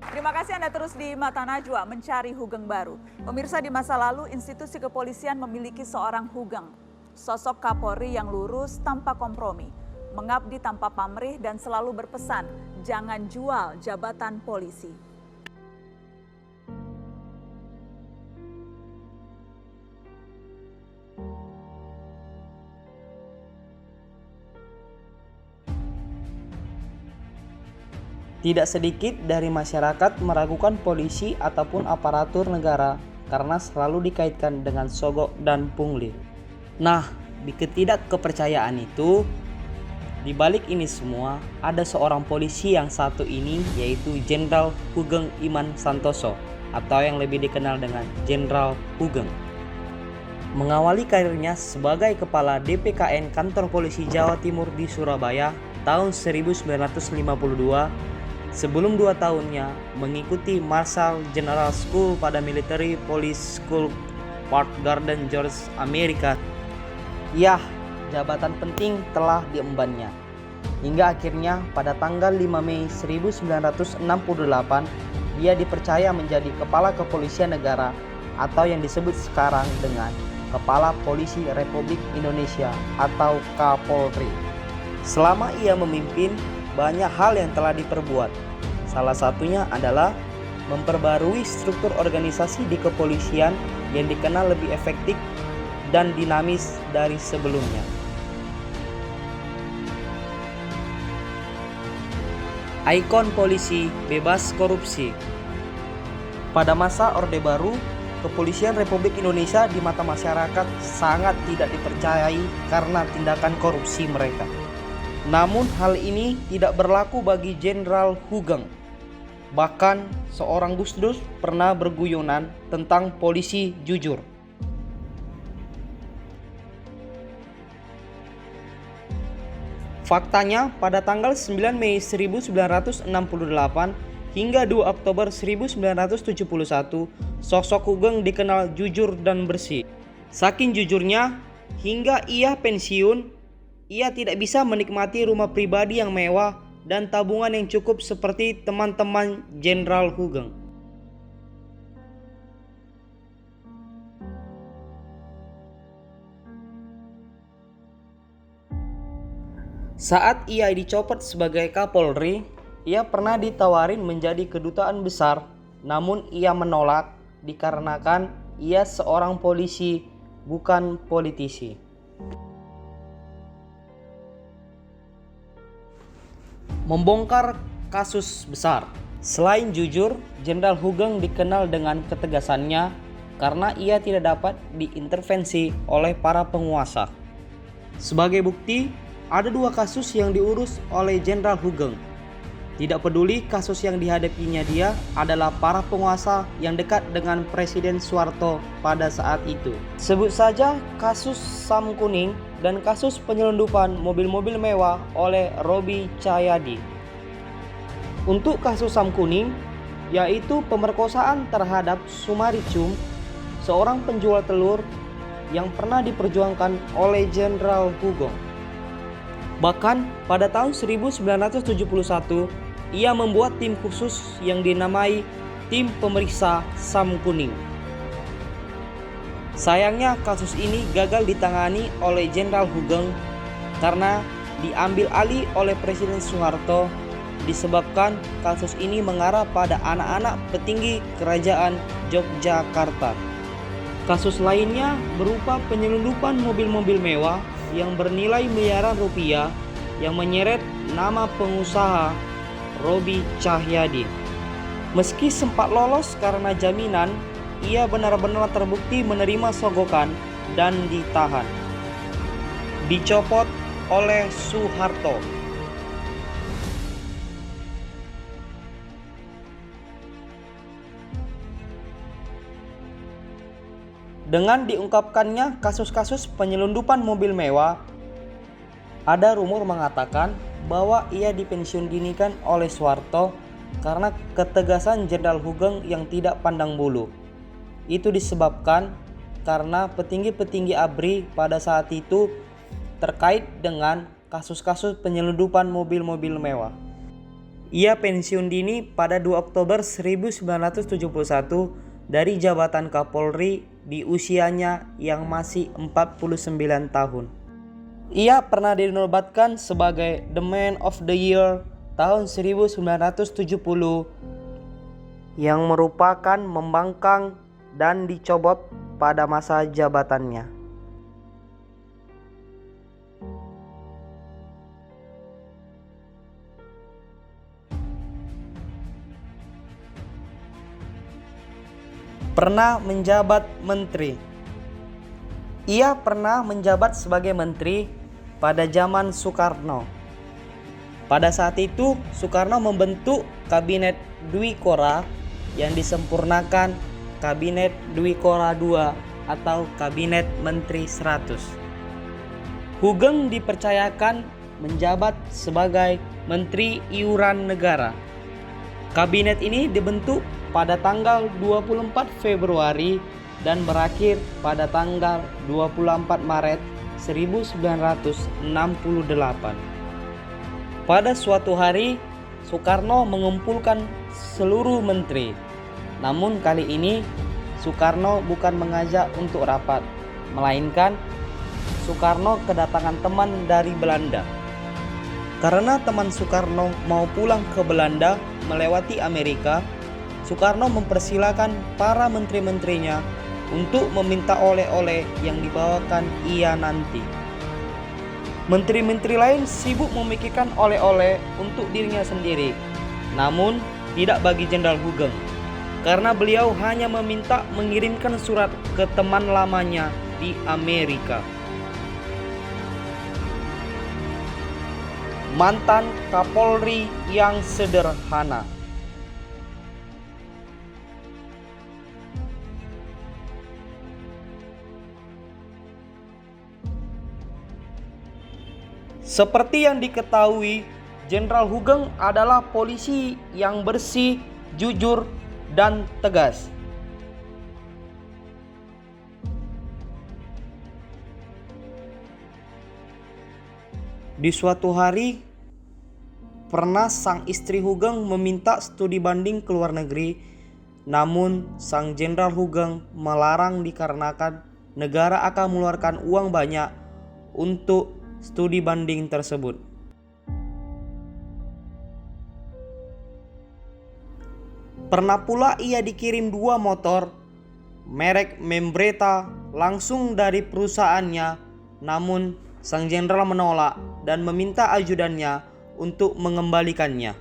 Terima kasih Anda terus di Mata Najwa mencari Hugeng baru. Pemirsa, di masa lalu institusi kepolisian memiliki seorang Hugeng. Sosok Kapolri yang lurus tanpa kompromi, mengabdi tanpa pamrih dan selalu berpesan, jangan jual jabatan polisi. Tidak sedikit dari masyarakat meragukan polisi ataupun aparatur negara karena selalu dikaitkan dengan sogok dan pungli. Nah, di ketidakkepercayaan itu, di balik ini semua ada seorang polisi yang satu ini, yaitu Jenderal Hugeng Iman Santoso atau yang lebih dikenal dengan Jenderal Hugeng. Mengawali karirnya sebagai Kepala DPKN Kantor Polisi Jawa Timur di Surabaya tahun 1952, sebelum 2 tahunnya mengikuti Marshal General School pada Military Police School Park Garden, Georgia, Amerika. Yah, jabatan penting telah diembannya. Hingga akhirnya pada tanggal 5 Mei 1968, dia dipercaya menjadi Kepala Kepolisian Negara atau yang disebut sekarang dengan Kepala Polisi Republik Indonesia atau Kapolri. Selama ia memimpin, banyak hal yang telah diperbuat. Salah satunya adalah memperbarui struktur organisasi di kepolisian yang dikenal lebih efektif dan dinamis dari sebelumnya. Ikon polisi bebas korupsi. Pada masa Orde Baru, Kepolisian Republik Indonesia di mata masyarakat sangat tidak dipercayai karena tindakan korupsi mereka. Namun hal ini tidak berlaku bagi Jenderal Hugeng. Bahkan seorang Gus Dur pernah berguyonan tentang polisi jujur. Faktanya pada tanggal 9 Mei 1968 hingga 2 Oktober 1971, sosok Hugeng dikenal jujur dan bersih. Saking jujurnya, hingga ia pensiun, ia tidak bisa menikmati rumah pribadi yang mewah dan tabungan yang cukup seperti teman-teman Jenderal Hugeng. Saat ia dicopot sebagai Kapolri, ia pernah ditawarin menjadi kedutaan besar, namun ia menolak dikarenakan ia seorang polisi, bukan politisi. Membongkar kasus besar. Selain jujur, Jenderal Hugeng dikenal dengan ketegasannya karena ia tidak dapat diintervensi oleh para penguasa. Sebagai bukti, ada 2 kasus yang diurus oleh Jenderal Hugeng. Tidak peduli kasus yang dihadapinya, dia adalah para penguasa yang dekat dengan Presiden Soeharto pada saat itu. Sebut saja kasus Sam Kuning dan kasus penyelundupan mobil-mobil mewah oleh Roby Cahyadi. Untuk kasus Sam Kuning, yaitu pemerkosaan terhadap Sumari Chum, seorang penjual telur yang pernah diperjuangkan oleh Jenderal Hugeng. Bahkan pada tahun 1971, ia membuat tim khusus yang dinamai Tim Pemeriksa Sam Kuning. Sayangnya kasus ini gagal ditangani oleh Jenderal Hugeng karena diambil alih oleh Presiden Soeharto, disebabkan kasus ini mengarah pada anak-anak petinggi Kerajaan Yogyakarta. Kasus lainnya berupa penyelundupan mobil-mobil mewah yang bernilai miliaran rupiah yang menyeret nama pengusaha Roby Cahyadi. Meski sempat lolos karena jaminan, ia benar-benar terbukti menerima sogokan dan ditahan. Dicopot oleh Soeharto. Dengan diungkapkannya kasus-kasus penyelundupan mobil mewah, ada rumor mengatakan bahwa ia dipensiun dinikan oleh Soeharto karena ketegasan Jenderal Hugeng yang tidak pandang bulu. Itu disebabkan karena petinggi-petinggi ABRI pada saat itu terkait dengan kasus-kasus penyelundupan mobil-mobil mewah. Ia pensiun dini pada 2 Oktober 1971 dari jabatan Kapolri di usianya yang masih 49 tahun. Ia pernah dinobatkan sebagai The Man of the Year tahun 1970 yang merupakan membangkang dan dicopot pada masa jabatannya. Pernah menjabat menteri. Ia pernah menjabat sebagai menteri pada zaman Soekarno. Pada saat itu, Soekarno membentuk Kabinet Dwi Kora yang disempurnakan Kabinet Dwi Kora II atau Kabinet Menteri 100. Hugeng dipercayakan menjabat sebagai Menteri Iuran Negara. Kabinet ini dibentuk pada tanggal 24 Februari dan berakhir pada tanggal 24 Maret 1968. Pada suatu hari, Soekarno mengumpulkan seluruh menteri. Namun kali ini Soekarno bukan mengajak untuk rapat, melainkan Soekarno kedatangan teman dari Belanda. Karena teman Soekarno mau pulang ke Belanda melewati Amerika, Soekarno mempersilakan para menteri-menterinya untuk meminta oleh-oleh yang dibawakan ia nanti. Menteri-menteri lain sibuk memikirkan oleh-oleh untuk dirinya sendiri, namun tidak bagi Jenderal Hugeng, karena beliau hanya meminta mengirimkan surat ke teman lamanya di Amerika. Mantan Kapolri yang sederhana. Seperti yang diketahui, Jenderal Hugeng adalah polisi yang bersih, jujur, dan tegas. Di suatu hari, pernah sang istri Hugeng meminta studi banding ke luar negeri, namun sang Jenderal Hugeng melarang dikarenakan negara akan mengeluarkan uang banyak untuk studi banding tersebut. Pernah pula ia dikirim 2 motor merek Membreta langsung dari perusahaannya, namun sang jenderal menolak dan meminta ajudannya untuk mengembalikannya.